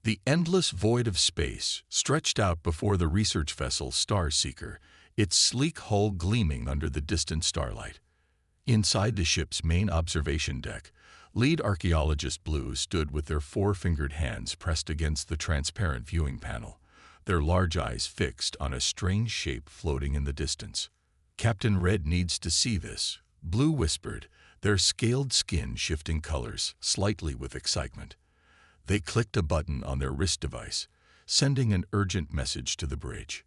The endless void of space stretched out before the research vessel Star Seeker, its sleek hull gleaming under the distant starlight. Inside the ship's main observation deck, lead archaeologist Blue stood with their four-fingered hands pressed against the transparent viewing panel, their large eyes fixed on a strange shape floating in the distance. "Captain Red needs to see this," Blue whispered, their scaled skin shifting colors slightly with excitement. They clicked a button on their wrist device, sending an urgent message to the bridge.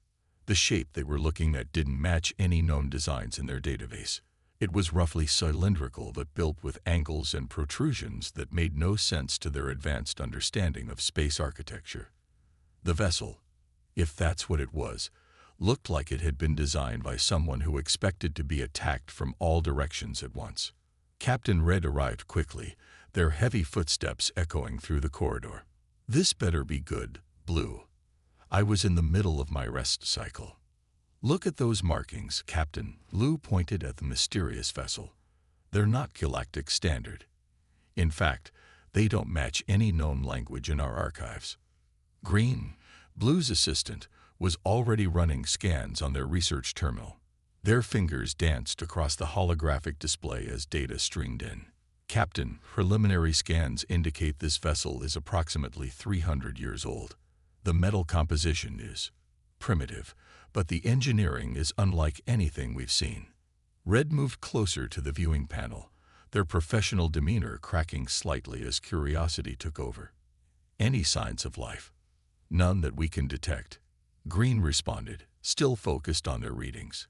The shape they were looking at didn't match any known designs in their database. It was roughly cylindrical but built with angles and protrusions that made no sense to their advanced understanding of space architecture. The vessel, if that's what it was, looked like it had been designed by someone who expected to be attacked from all directions at once. Captain Red arrived quickly, their heavy footsteps echoing through the corridor. "This better be good, Blue. I was in the middle of my rest cycle." "Look at those markings, Captain." Blue pointed at the mysterious vessel. "They're not Galactic Standard. In fact, they don't match any known language in our archives." Green, Blue's assistant, was already running scans on their research terminal. Their fingers danced across the holographic display as data streamed in. "Captain, preliminary scans indicate this vessel is approximately 300 years old. The metal composition is primitive, but the engineering is unlike anything we've seen." Red moved closer to the viewing panel, their professional demeanor cracking slightly as curiosity took over. "Any signs of life?" "None that we can detect," Green responded, still focused on their readings.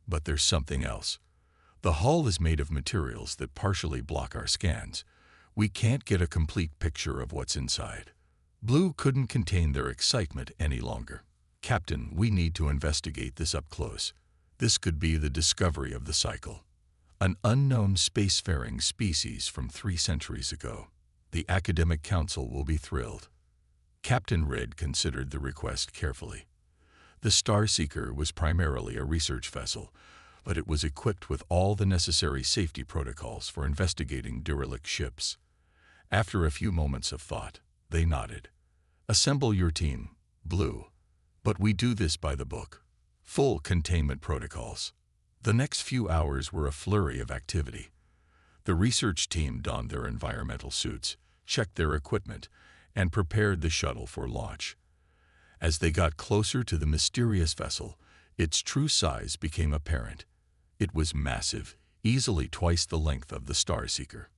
"But there's something else. The hull is made of materials that partially block our scans. We can't get a complete picture of what's inside." Blue couldn't contain their excitement any longer. "Captain, we need to investigate this up close. This could be the discovery of the cycle. An unknown spacefaring species from 3 centuries ago. The Academic Council will be thrilled." Captain Red considered the request carefully. The Star Seeker was primarily a research vessel, but it was equipped with all the necessary safety protocols for investigating derelict ships. After a few moments of thought, they nodded. "Assemble your team, Blue. But we do this by the book. Full containment protocols." The next few hours were a flurry of activity. The research team donned their environmental suits, checked their equipment, and prepared the shuttle for launch. As they got closer to the mysterious vessel, its true size became apparent. It was massive, easily twice the length of the Star Seeker.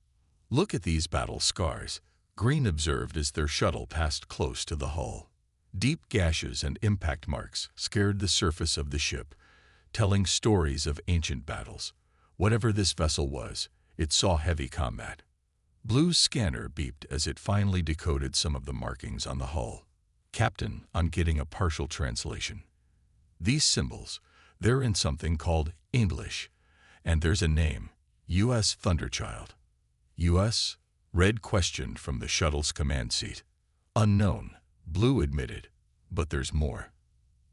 "Look at these battle scars," Green observed as their shuttle passed close to the hull. Deep gashes and impact marks scarred the surface of the ship, telling stories of ancient battles. Whatever this vessel was, it saw heavy combat. Blue's scanner beeped as it finally decoded some of the markings on the hull. "Captain, I'm getting a partial translation. These symbols, they're in something called English, and there's a name, U.S. Thunderchild." "U.S.?" Red questioned from the shuttle's command seat. "Unknown," Blue admitted, "but there's more.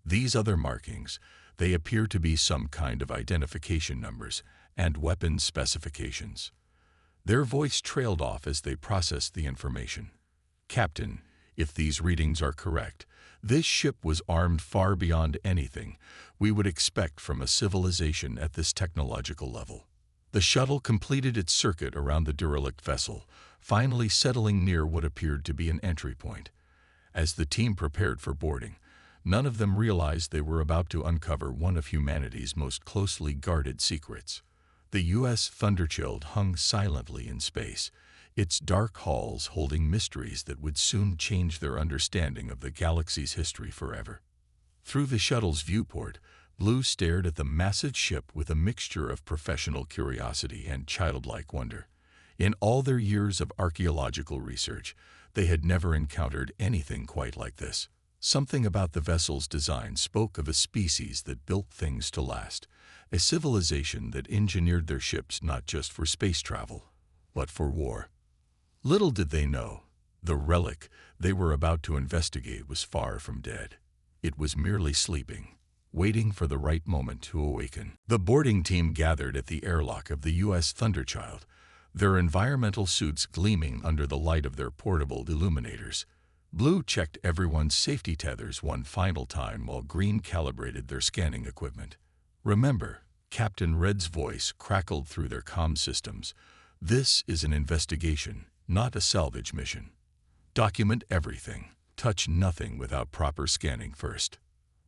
These other markings, they appear to be some kind of identification numbers and weapons specifications." Their voice trailed off as they processed the information. "Captain, if these readings are correct, this ship was armed far beyond anything we would expect from a civilization at this technological level." The shuttle completed its circuit around the derelict vessel, finally settling near what appeared to be an entry point. As the team prepared for boarding, none of them realized they were about to uncover one of humanity's most closely guarded secrets. The U.S. Thunderchild hung silently in space, its dark halls holding mysteries that would soon change their understanding of the galaxy's history forever. Through the shuttle's viewport, Blue stared at the massive ship with a mixture of professional curiosity and childlike wonder. In all their years of archaeological research, they had never encountered anything quite like this. Something about the vessel's design spoke of a species that built things to last, a civilization that engineered their ships not just for space travel, but for war. Little did they know, the relic they were about to investigate was far from dead. It was merely sleeping, waiting for the right moment to awaken. The boarding team gathered at the airlock of the U.S. Thunderchild, their environmental suits gleaming under the light of their portable illuminators. Blue checked everyone's safety tethers one final time while Green calibrated their scanning equipment. Remember, Captain Red's voice crackled through their comm systems. This is an investigation, not a salvage mission. Document everything. Touch nothing without proper scanning first.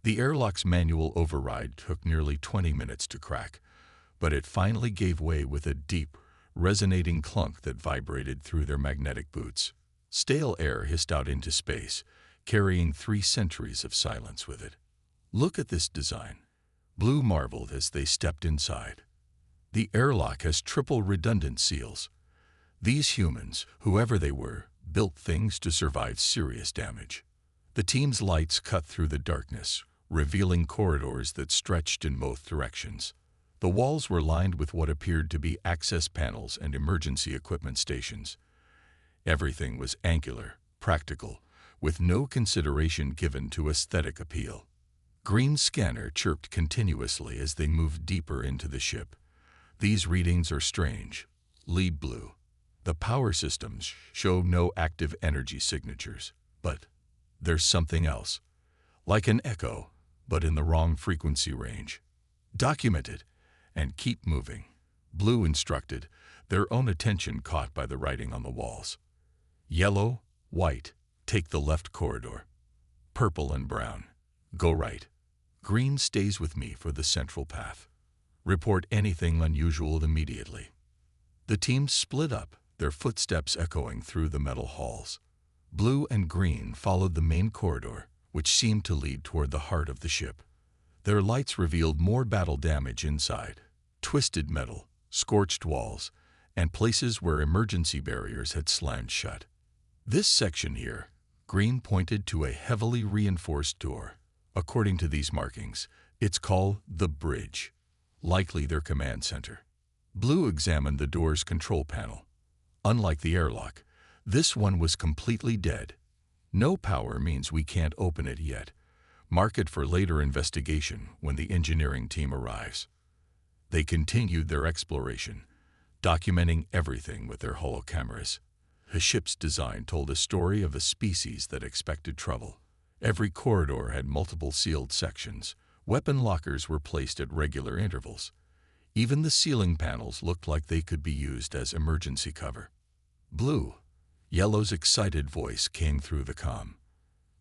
The airlock's manual override took nearly 20 minutes to crack, but it finally gave way with a deep, resonating clunk that vibrated through their magnetic boots. Stale air hissed out into space, carrying 3 centuries of silence with it. Look at this design. Blue marveled as they stepped inside. The airlock has triple redundant seals. These humans, whoever they were, built things to survive serious damage. The team's lights cut through the darkness, revealing corridors that stretched in both directions. The walls were lined with what appeared to be access panels and emergency equipment stations. Everything was angular, practical, with no consideration given to aesthetic appeal. Green's scanner chirped continuously as they moved deeper into the ship. These readings are strange. Lead Blue. The power systems show no active energy signatures, but there's something else. Like an echo, but in the wrong frequency range. Document it, and keep moving. Blue instructed, their own attention caught by the writing on the walls. Yellow, white, take the left corridor. Purple and brown, go right. Green stays with me for the central path. Report anything unusual immediately. The teams split up, their footsteps echoing through the metal halls. Blue and Green followed the main corridor, which seemed to lead toward the heart of the ship. Their lights revealed more battle damage inside. Twisted metal, scorched walls, and places where emergency barriers had slammed shut. This section here, Green pointed to a heavily reinforced door. According to these markings, it's called the bridge, likely their command center. Blue examined the door's control panel. Unlike the airlock, this one was completely dead. No power means we can't open it yet. Mark it for later investigation when the engineering team arrives. They continued their exploration, documenting everything with their holocameras. The ship's design told a story of a species that expected trouble. Every corridor had multiple sealed sections. Weapon lockers were placed at regular intervals. Even the ceiling panels looked like they could be used as emergency cover. Blue. Yellow's excited voice came through the comm.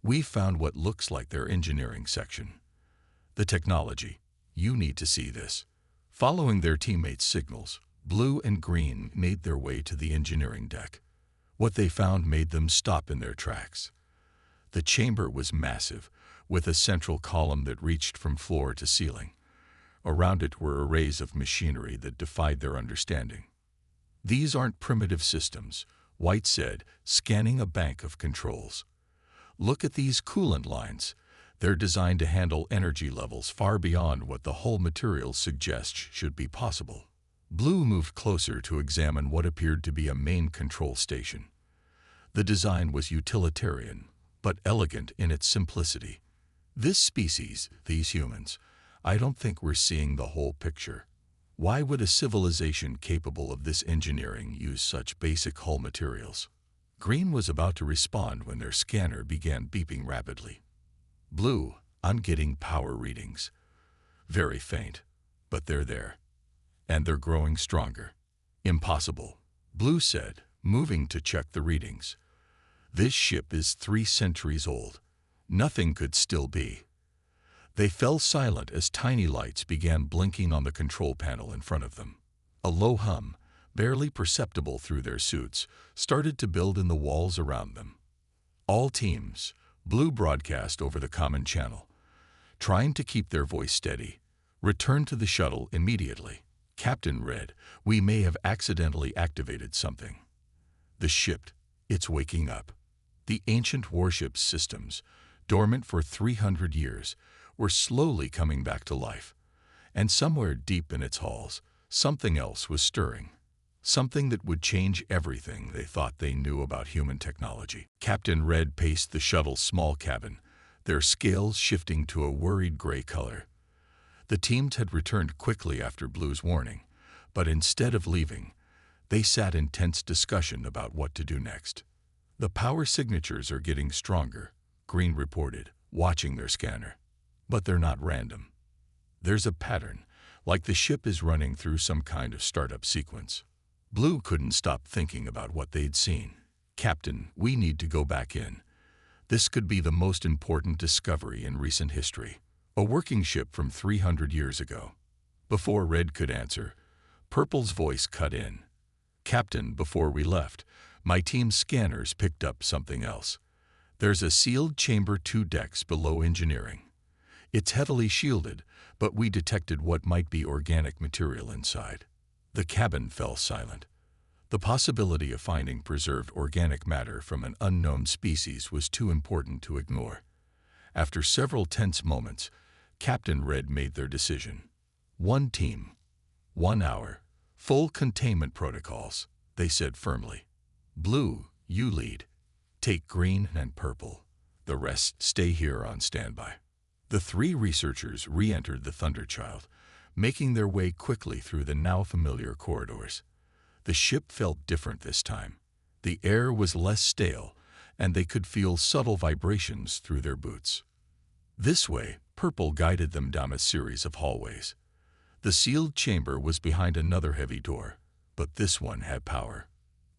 We found what looks like their engineering section. The technology. You need to see this. Following their teammates' signals, Blue and Green made their way to the engineering deck. What they found made them stop in their tracks. The chamber was massive, with a central column that reached from floor to ceiling. Around it were arrays of machinery that defied their understanding. These aren't primitive systems, White said, scanning a bank of controls. Look at these coolant lines. They're designed to handle energy levels far beyond what the hull materials suggest should be possible. Blue moved closer to examine what appeared to be a main control station. The design was utilitarian, but elegant in its simplicity. This species, these humans, I don't think we're seeing the whole picture. Why would a civilization capable of this engineering use such basic hull materials? Green was about to respond when their scanner began beeping rapidly. Blue, I'm getting power readings. Very faint, but they're there. And they're growing stronger. Impossible, Blue said, moving to check the readings. This ship is 3 centuries old. Nothing could still be. They fell silent as tiny lights began blinking on the control panel in front of them. A low hum, barely perceptible through their suits, started to build in the walls around them. All teams, Blue broadcast over the common channel, trying to keep their voice steady. Return to the shuttle immediately. Captain Red, we may have accidentally activated something. The ship, it's waking up. The ancient warship systems, dormant for 300 years, were slowly coming back to life. And somewhere deep in its halls, something else was stirring. Something that would change everything they thought they knew about human technology. Captain Red paced the shuttle's small cabin, their scales shifting to a worried gray color. The teams had returned quickly after Blue's warning, but instead of leaving, they sat in tense discussion about what to do next. The power signatures are getting stronger, Green reported, watching their scanner. But they're not random. There's a pattern, like the ship is running through some kind of startup sequence. Blue couldn't stop thinking about what they'd seen. Captain, we need to go back in. This could be the most important discovery in recent history. A working ship from 300 years ago. Before Red could answer, Purple's voice cut in. Captain, before we left, my team's scanners picked up something else. There's a sealed chamber 2 decks below engineering. It's heavily shielded, but we detected what might be organic material inside. The cabin fell silent. The possibility of finding preserved organic matter from an unknown species was too important to ignore. After several tense moments, Captain Red made their decision. 1 team, 1 hour, full containment protocols, they said firmly. Blue, you lead. Take Green and Purple. The rest stay here on standby. The 3 researchers re-entered the Thunderchild, making their way quickly through the now familiar corridors. The ship felt different this time. The air was less stale, and they could feel subtle vibrations through their boots. This way, Purple guided them down a series of hallways. The sealed chamber was behind another heavy door, but this one had power.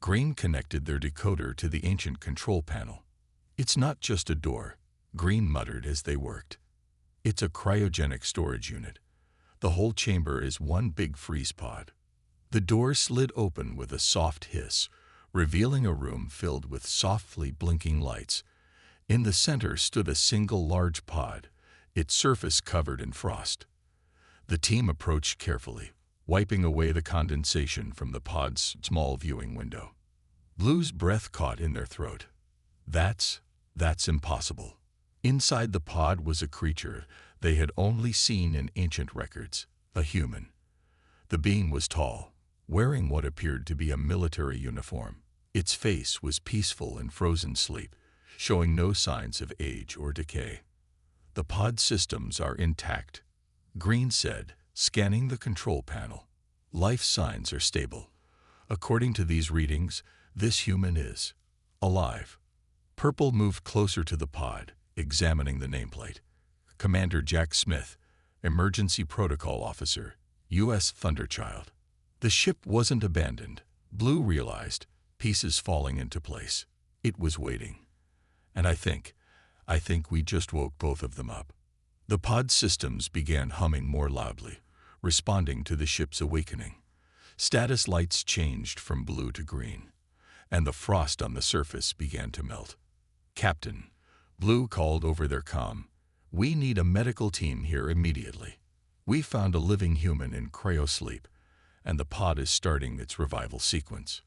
Green connected their decoder to the ancient control panel. It's not just a door, Green muttered as they worked. It's a cryogenic storage unit. The whole chamber is one big freeze pod. The door slid open with a soft hiss, revealing a room filled with softly blinking lights. In the center stood a single large pod, its surface covered in frost. The team approached carefully, wiping away the condensation from the pod's small viewing window. Blue's breath caught in their throat. That's impossible. Inside the pod was a creature they had only seen in ancient records, a human. The being was tall, wearing what appeared to be a military uniform. Its face was peaceful in frozen sleep, showing no signs of age or decay. The pod systems are intact, Green said, scanning the control panel. Life signs are stable. According to these readings, this human is alive. Purple moved closer to the pod, examining the nameplate. Commander Jack Smith, Emergency Protocol Officer, U.S. Thunderchild. The ship wasn't abandoned, Blue realized, pieces falling into place. It was waiting. And I think we just woke both of them up. The pod systems began humming more loudly, responding to the ship's awakening. Status lights changed from blue to green, and the frost on the surface began to melt. Captain, Blue called over their comm. We need a medical team here immediately. We found a living human in cryosleep, and the pod is starting its revival sequence.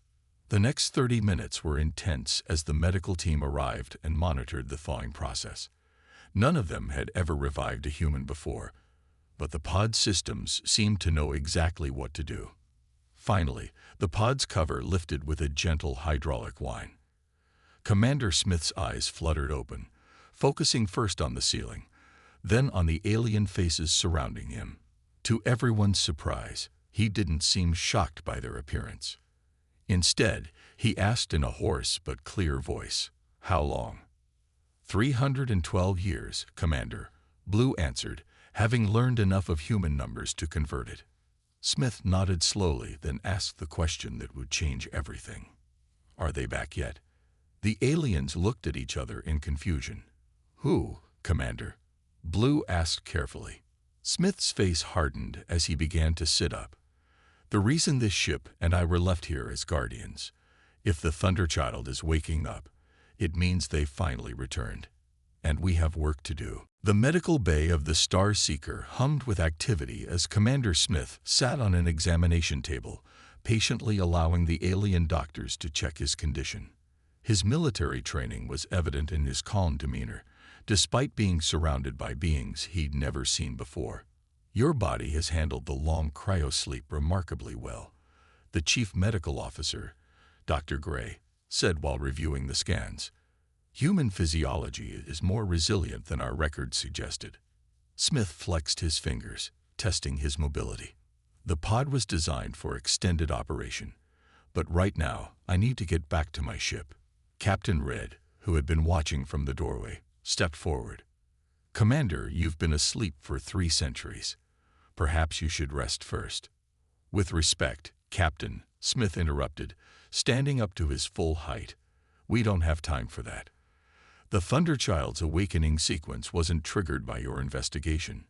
The next 30 minutes were intense as the medical team arrived and monitored the thawing process. None of them had ever revived a human before, but the pod systems seemed to know exactly what to do. Finally, the pod's cover lifted with a gentle hydraulic whine. Commander Smith's eyes fluttered open, focusing first on the ceiling, then on the alien faces surrounding him. To everyone's surprise, he didn't seem shocked by their appearance. Instead, he asked in a hoarse but clear voice, "How long?" 312 years, Commander, Blue answered, having learned enough of human numbers to convert it. Smith nodded slowly, then asked the question that would change everything. Are they back yet? The aliens looked at each other in confusion. Who, Commander? Blue asked carefully. Smith's face hardened as he began to sit up. The reason this ship and I were left here as guardians. If the Thunderchild is waking up, it means they've finally returned. And we have work to do. The medical bay of the Star Seeker hummed with activity as Commander Smith sat on an examination table, patiently allowing the alien doctors to check his condition. His military training was evident in his calm demeanor, despite being surrounded by beings he'd never seen before. Your body has handled the long cryosleep remarkably well, the chief medical officer, Dr. Gray, said while reviewing the scans. Human physiology is more resilient than our records suggested. Smith flexed his fingers, testing his mobility. The pod was designed for extended operation, but right now I need to get back to my ship. Captain Red, who had been watching from the doorway, stepped forward. "Commander, you've been asleep for 3 centuries. Perhaps you should rest first." "With respect, Captain," Smith interrupted, standing up to his full height. "We don't have time for that. The Thunderchild's awakening sequence wasn't triggered by your investigation.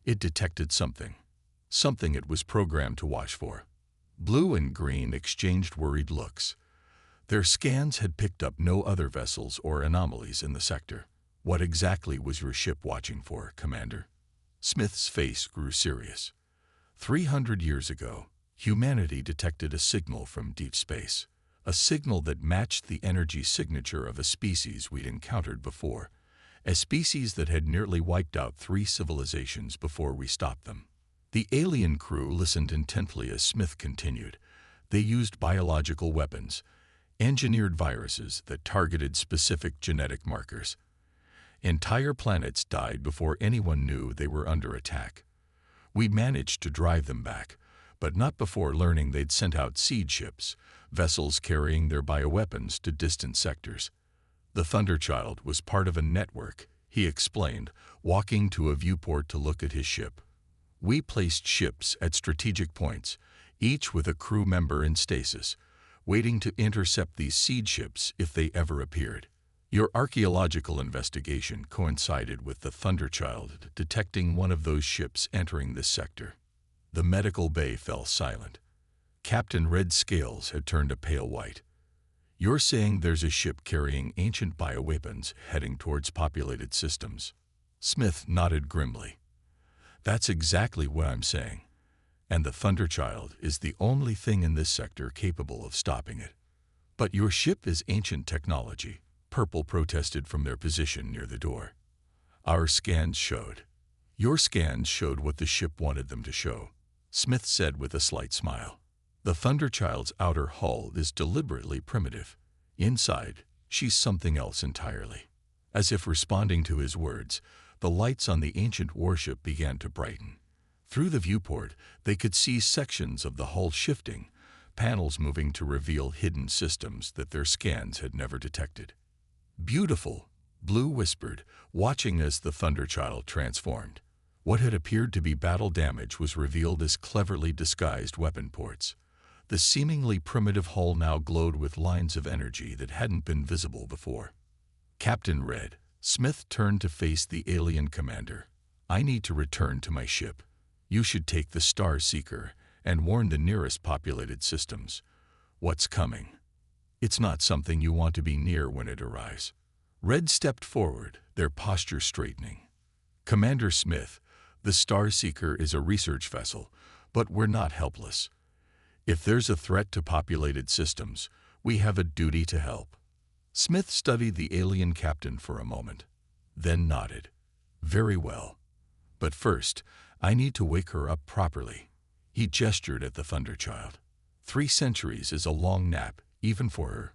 It detected something it was programmed to watch for." Blue and Green exchanged worried looks. Their scans had picked up no other vessels or anomalies in the sector. "What exactly was your ship watching for, Commander?" Smith's face grew serious. 300 years ago, humanity detected a signal from deep space, a signal that matched the energy signature of a species we'd encountered before, a species that had nearly wiped out 3 civilizations before we stopped them. The alien crew listened intently as Smith continued. They used biological weapons, engineered viruses that targeted specific genetic markers. Entire planets died before anyone knew they were under attack. We managed to drive them back, but not before learning they'd sent out seed ships, vessels carrying their bioweapons to distant sectors. The Thunderchild was part of a network, he explained, walking to a viewport to look at his ship. "We placed ships at strategic points, each with a crew member in stasis, waiting to intercept these seed ships if they ever appeared. Your archaeological investigation coincided with the Thunderchild detecting one of those ships entering this sector." The medical bay fell silent. Captain Red's scales had turned a pale white. "You're saying there's a ship carrying ancient bioweapons heading towards populated systems?" Smith nodded grimly. "That's exactly what I'm saying. And the Thunderchild is the only thing in this sector capable of stopping it." "But your ship is ancient technology," Purple protested from their position near the door. "Our scans showed." "Your scans showed what the ship wanted them to show," Smith said with a slight smile. "The Thunderchild's outer hull is deliberately primitive. Inside, she's something else entirely." As if responding to his words, the lights on the ancient warship began to brighten. Through the viewport, they could see sections of the hull shifting, panels moving to reveal hidden systems that their scans had never detected. "Beautiful," Blue whispered, watching as the Thunderchild transformed. What had appeared to be battle damage was revealed as cleverly disguised weapon ports. The seemingly primitive hull now glowed with lines of energy that hadn't been visible before. "Captain Red," Smith turned to face the alien commander. "I need to return to my ship. You should take the Star Seeker and warn the nearest populated systems. What's coming? It's not something you want to be near when it arrives." Red stepped forward, their posture straightening. "Commander Smith, the Star Seeker is a research vessel, but we're not helpless. If there's a threat to populated systems, we have a duty to help." Smith studied the alien captain for a moment, then nodded. "Very well. But first, I need to wake her up properly." He gestured at the Thunderchild. 3 centuries is a long nap, even for her.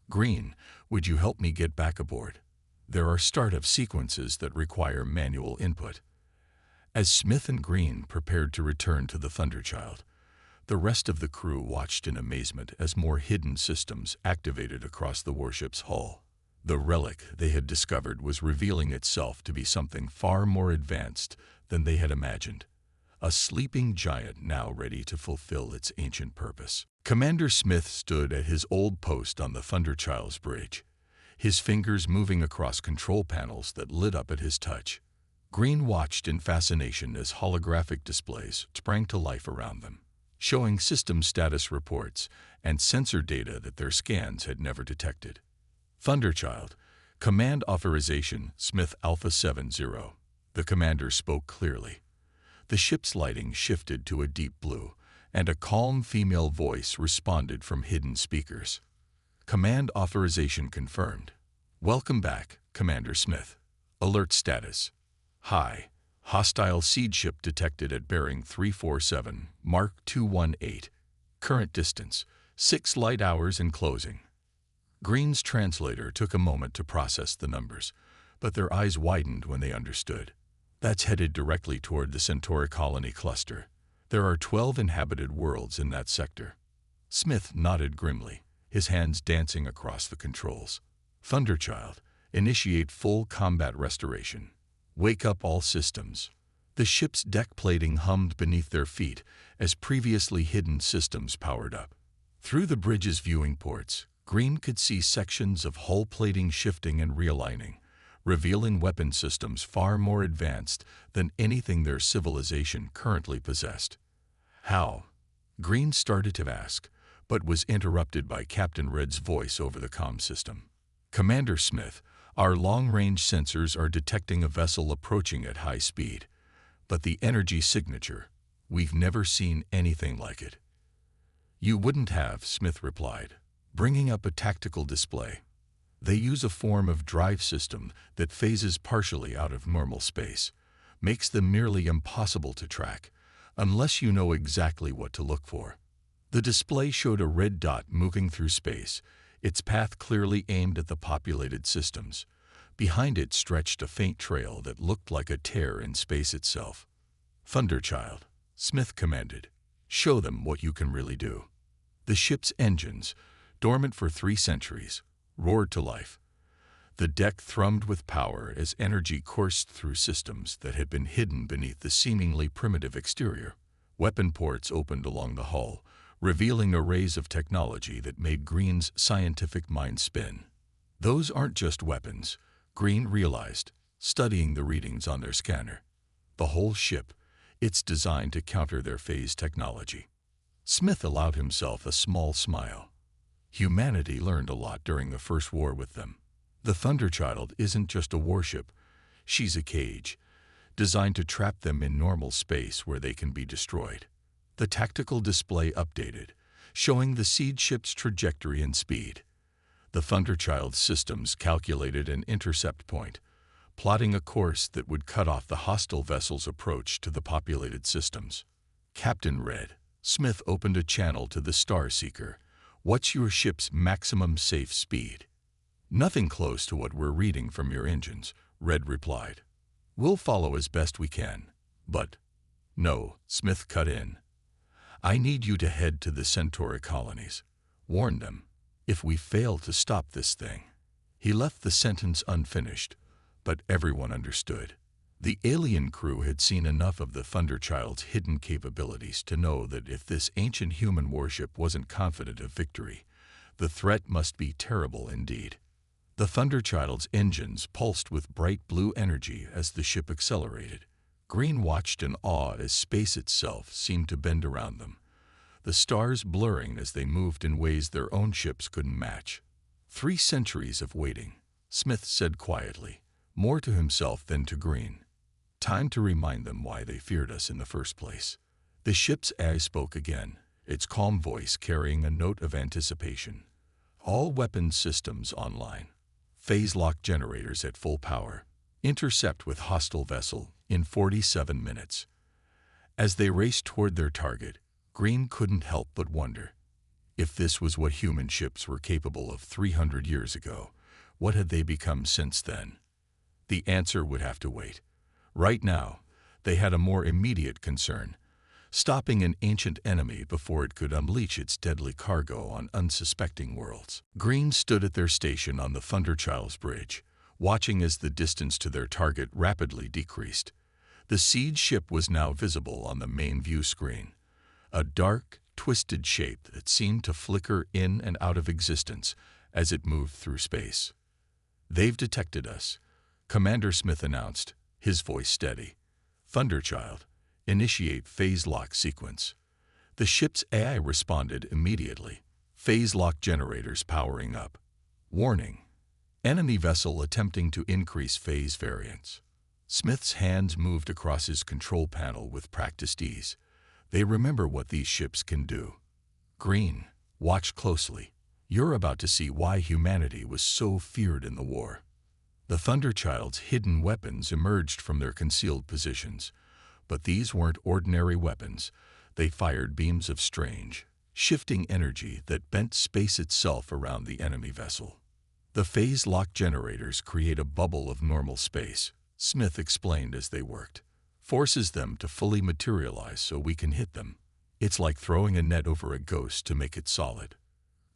"Green, would you help me get back aboard? There are startup sequences that require manual input." As Smith and Green prepared to return to the Thunderchild, the rest of the crew watched in amazement as more hidden systems activated across the warship's hull. The relic they had discovered was revealing itself to be something far more advanced than they had imagined. A sleeping giant now ready to fulfill its ancient purpose. Commander Smith stood at his old post on the Thunderchild's bridge, his fingers moving across control panels that lit up at his touch. Green watched in fascination as holographic displays sprang to life around them, showing system status reports and sensor data that their scans had never detected. "Thunderchild, command authorization Smith Alpha 70. The commander spoke clearly. The ship's lighting shifted to a deep blue, and a calm female voice responded from hidden speakers. "Command authorization confirmed. Welcome back, Commander Smith. Alert status. High. Hostile seed ship detected at bearing 347, Mark 218. Current distance, 6 light hours in closing." Green's translator took a moment to process the numbers, but their eyes widened when they understood. "That's headed directly toward the Centauri colony cluster. There are 12 inhabited worlds in that sector." Smith nodded grimly, his hands dancing across the controls. Thunderchild, initiate full combat restoration. Wake up all systems. The ship's deck plating hummed beneath their feet as previously hidden systems powered up. Through the bridge's viewing ports, Green could see sections of hull plating shifting and realigning, revealing weapon systems far more advanced than anything their civilization currently possessed. How? Green started to ask, but was interrupted by Captain Red's voice over the comm system. Commander Smith, our long-range sensors are detecting a vessel approaching at high speed, but the energy signature, we've never seen anything like it. You wouldn't have, Smith replied, bringing up a tactical display. They use a form of drive system that phases partially out of normal space, makes them nearly impossible to track, unless you know exactly what to look for. The display showed a red dot moving through space, its path clearly aimed at the populated systems. Behind it stretched a faint trail that looked like a tear in space itself. Thunderchild, Smith commanded, show them what you can really do. The ship's engines, dormant for 3 centuries, roared to life. The deck thrummed with power as energy coursed through systems that had been hidden beneath the seemingly primitive exterior. Weapon ports opened along the hull, revealing arrays of technology that made Green's scientific mind spin. Those aren't just weapons, Green realized, studying the readings on their scanner. The whole ship, it's designed to counter their phase technology. Smith allowed himself a small smile. Humanity learned a lot during the First War with them. The Thunderchild isn't just a warship, she's a cage, designed to trap them in normal space where they can be destroyed. The tactical display updated, showing the siege ship's trajectory and speed. The Thunderchild's systems calculated an intercept point, plotting a course that would cut off the hostile vessel's approach to the populated systems. Captain Red, Smith opened a channel to the Star Seeker. What's your ship's maximum safe speed? Nothing close to what we're reading from your engines, Red replied. We'll follow as best we can. But, no, Smith cut in. I need you to head to the Centauri colonies. Warn them, if we fail to stop this thing. He left the sentence unfinished, but everyone understood. The alien crew had seen enough of the Thunderchild's hidden capabilities to know that if this ancient human warship wasn't confident of victory, the threat must be terrible indeed. The Thunderchild's engines pulsed with bright blue energy as the ship accelerated. Green watched in awe as space itself seemed to bend around them, the stars blurring as they moved in ways their own ships couldn't match. 3 centuries of waiting, Smith said quietly, more to himself than to Green. Time to remind them why they feared us in the first place. The ship's AI spoke again, its calm voice carrying a note of anticipation. All weapons systems online. Phase lock generators at full power. Intercept with hostile vessel in 47 minutes. As they raced toward their target, Green couldn't help but wonder. If this was what human ships were capable of 300 years ago, what had they become since then? The answer would have to wait. Right now, they had a more immediate concern, stopping an ancient enemy before it could unleash its deadly cargo on unsuspecting worlds. Green stood at their station on the Thunderchild's bridge, watching as the distance to their target rapidly decreased. The siege ship was now visible on the main view screen, a dark, twisted shape that seemed to flicker in and out of existence as it moved through space. They've detected us, Commander Smith announced, his voice steady. Thunderchild, initiate phase lock sequence. The ship's AI responded immediately, phase lock generators powering up. Warning, enemy vessel attempting to increase phase variance. Smith's hands moved across his control panel with practiced ease. They remember what these ships can do. Green, watch closely. You're about to see why humanity was so feared in the war. The Thunderchild's hidden weapons emerged from their concealed positions, but these weren't ordinary weapons. They fired beams of strange, shifting energy that bent space itself around the enemy vessel. The phase lock generators create a bubble of normal space, Smith explained as they worked. Forces them to fully materialize so we can hit them. It's like throwing a net over a ghost to make it solid.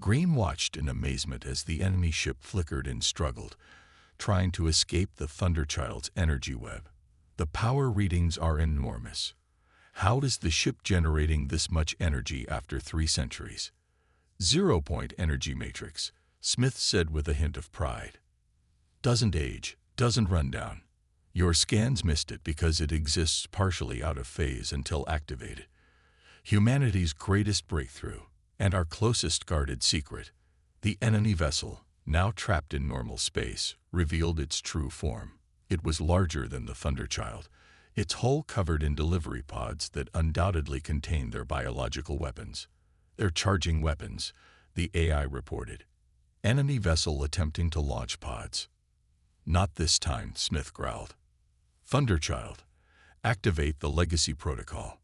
Green watched in amazement as the enemy ship flickered and struggled, trying to escape the Thunderchild's energy web. The power readings are enormous. How is the ship generating this much energy after 3 centuries? 0-point energy matrix, Smith said with a hint of pride. Doesn't age, doesn't run down. Your scans missed it because it exists partially out of phase until activated. Humanity's greatest breakthrough, and our closest guarded secret, the enemy vessel, now trapped in normal space, revealed its true form. It was larger than the Thunderchild, its hull covered in delivery pods that undoubtedly contained their biological weapons. They're charging weapons, the AI reported. Enemy vessel attempting to launch pods. Not this time, Smith growled. Thunderchild, activate the legacy protocol.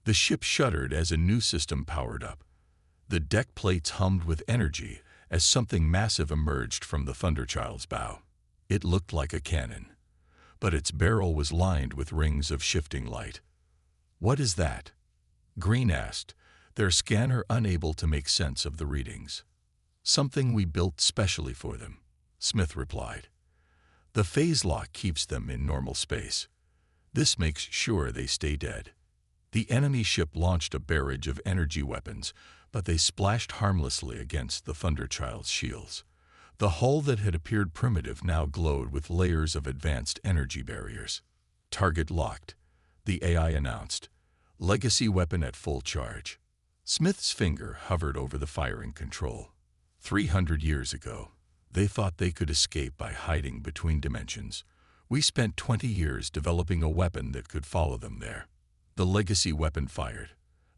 The ship shuddered as a new system powered up. The deck plates hummed with energy as something massive emerged from the Thunderchild's bow. It looked like a cannon, but its barrel was lined with rings of shifting light. What is that? Green asked, their scanner unable to make sense of the readings. Something we built specially for them, Smith replied. The phase lock keeps them in normal space. This makes sure they stay dead. The enemy ship launched a barrage of energy weapons, but they splashed harmlessly against the Thunderchild's shields. The hull that had appeared primitive now glowed with layers of advanced energy barriers. Target locked, the AI announced. Legacy weapon at full charge. Smith's finger hovered over the firing control. 300 years ago, they thought they could escape by hiding between dimensions. We spent 20 years developing a weapon that could follow them there. The legacy weapon fired.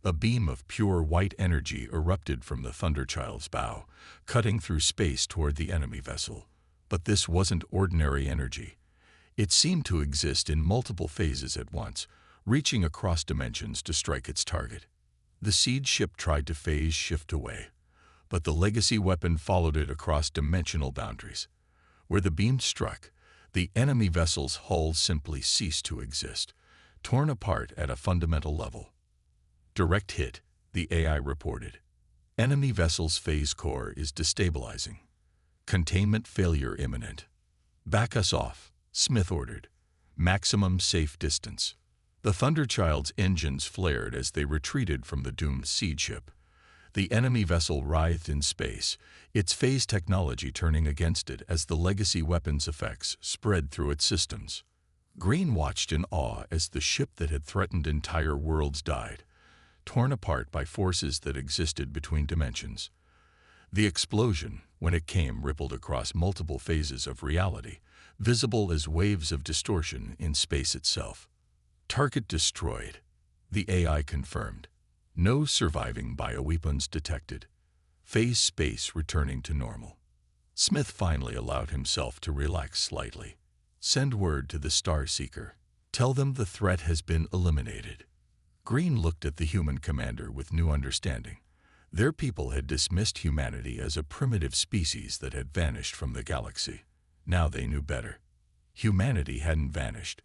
A beam of pure white energy erupted from the Thunderchild's bow, cutting through space toward the enemy vessel. But this wasn't ordinary energy. It seemed to exist in multiple phases at once, reaching across dimensions to strike its target. The siege ship tried to phase shift away, but the legacy weapon followed it across dimensional boundaries. Where the beam struck, the enemy vessel's hull simply ceased to exist, torn apart at a fundamental level. Direct hit, the AI reported. Enemy vessel's phase core is destabilizing. Containment failure imminent. Back us off, Smith ordered. Maximum safe distance. The Thunderchild's engines flared as they retreated from the doomed siege ship. The enemy vessel writhed in space, its phase technology turning against it as the legacy weapon's effects spread through its systems. Green watched in awe as the ship that had threatened entire worlds died, torn apart by forces that existed between dimensions. The explosion, when it came, rippled across multiple phases of reality, visible as waves of distortion in space itself. Target destroyed, the AI confirmed. No surviving bioweapons detected. Phase space returning to normal. Smith finally allowed himself to relax slightly. Send word to the Star Seeker. Tell them the threat has been eliminated. Green looked at the human commander with new understanding. Their people had dismissed humanity as a primitive species that had vanished from the galaxy. Now they knew better. Humanity hadn't vanished.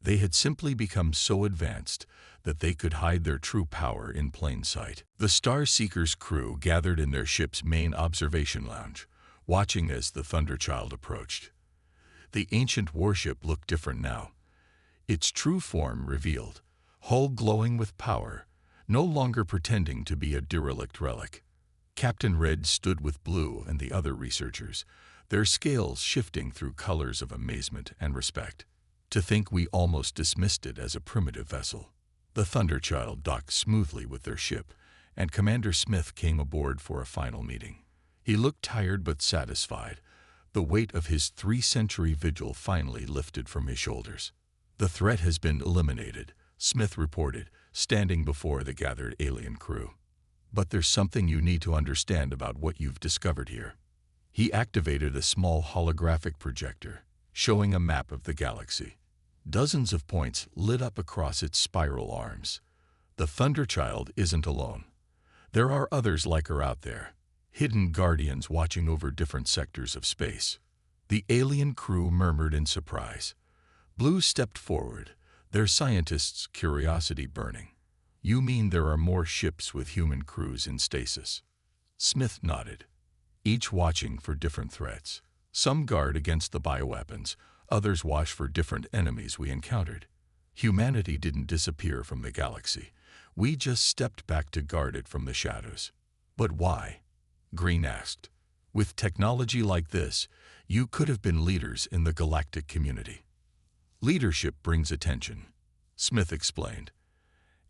They had simply become so advanced that they could hide their true power in plain sight. The Star Seeker's crew gathered in their ship's main observation lounge, watching as the Thunderchild approached. The ancient warship looked different now. Its true form revealed, hull glowing with power, no longer pretending to be a derelict relic. Captain Red stood with Blue and the other researchers, their scales shifting through colors of amazement and respect. To think we almost dismissed it as a primitive vessel. The Thunderchild docked smoothly with their ship, and Commander Smith came aboard for a final meeting. He looked tired but satisfied. The weight of his 3-century vigil finally lifted from his shoulders. The threat has been eliminated, Smith reported, standing before the gathered alien crew. But there's something you need to understand about what you've discovered here. He activated a small holographic projector, showing a map of the galaxy. Dozens of points lit up across its spiral arms. The Thunderchild isn't alone. There are others like her out there, hidden guardians watching over different sectors of space. The alien crew murmured in surprise. Blue stepped forward, their scientists' curiosity burning. You mean there are more ships with human crews in stasis? Smith nodded, each watching for different threats. Some guard against the bioweapons, others watch for different enemies we encountered. Humanity didn't disappear from the galaxy. We just stepped back to guard it from the shadows. But why? Green asked. With technology like this, you could have been leaders in the galactic community. Leadership brings attention, Smith explained,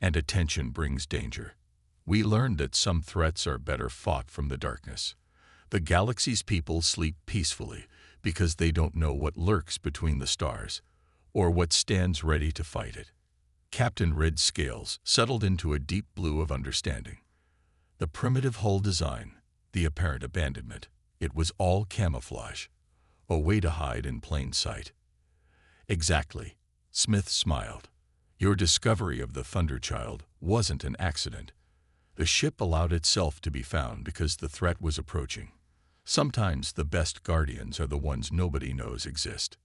and attention brings danger. We learned that some threats are better fought from the darkness. The galaxy's people sleep peacefully because they don't know what lurks between the stars, or what stands ready to fight it. Captain Red's scales settled into a deep blue of understanding. The primitive hull design, the apparent abandonment, it was all camouflage, a way to hide in plain sight. Exactly, Smith smiled. Your discovery of the Thunderchild wasn't an accident. The ship allowed itself to be found because the threat was approaching. Sometimes the best guardians are the ones nobody knows exist.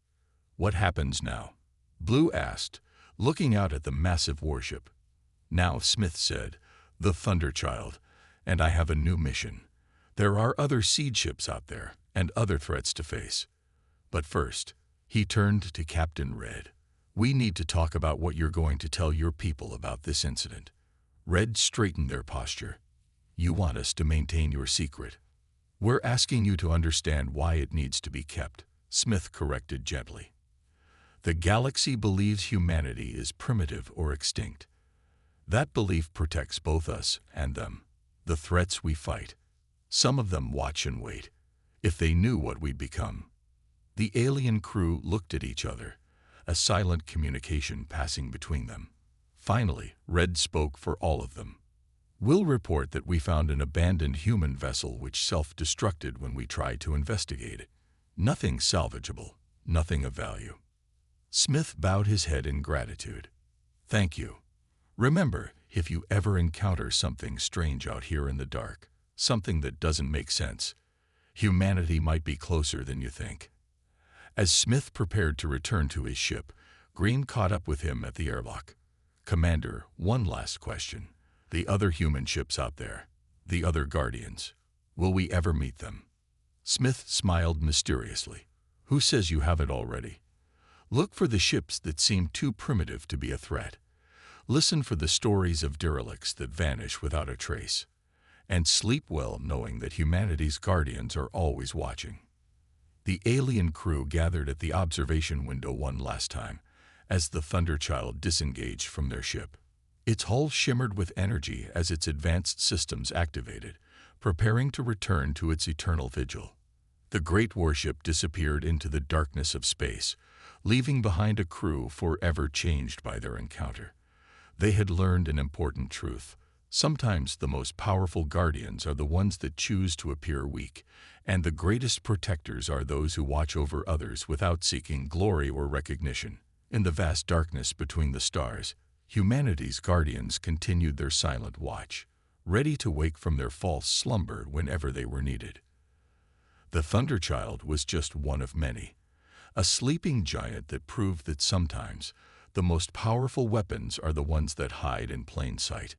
What happens now? Blue asked, looking out at the massive warship. Now, Smith said, the Thunderchild, and I have a new mission. There are other seed ships out there, and other threats to face. But first, he turned to Captain Red. We need to talk about what you're going to tell your people about this incident. Red straightened their posture. You want us to maintain your secret. We're asking you to understand why it needs to be kept, Smith corrected gently. The galaxy believes humanity is primitive or extinct. That belief protects both us and them, the threats we fight. Some of them watch and wait, if they knew what we'd become. The alien crew looked at each other, a silent communication passing between them. Finally, Red spoke for all of them. We'll report that we found an abandoned human vessel which self-destructed when we tried to investigate it. Nothing salvageable, nothing of value. Smith bowed his head in gratitude. Thank you. Remember, if you ever encounter something strange out here in the dark, something that doesn't make sense, humanity might be closer than you think. As Smith prepared to return to his ship, Green caught up with him at the airlock. Commander, one last question. The other human ships out there, the other Guardians, will we ever meet them? Smith smiled mysteriously. Who says you haven't already? Look for the ships that seem too primitive to be a threat. Listen for the stories of derelicts that vanish without a trace. And sleep well knowing that humanity's guardians are always watching. The alien crew gathered at the observation window one last time, as the Thunderchild disengaged from their ship. Its hull shimmered with energy as its advanced systems activated, preparing to return to its eternal vigil. The great warship disappeared into the darkness of space, leaving behind a crew forever changed by their encounter. They had learned an important truth. Sometimes the most powerful guardians are the ones that choose to appear weak, and the greatest protectors are those who watch over others without seeking glory or recognition. In the vast darkness between the stars, humanity's guardians continued their silent watch, ready to wake from their false slumber whenever they were needed. The Thunderchild was just one of many, a sleeping giant that proved that sometimes the most powerful weapons are the ones that hide in plain sight.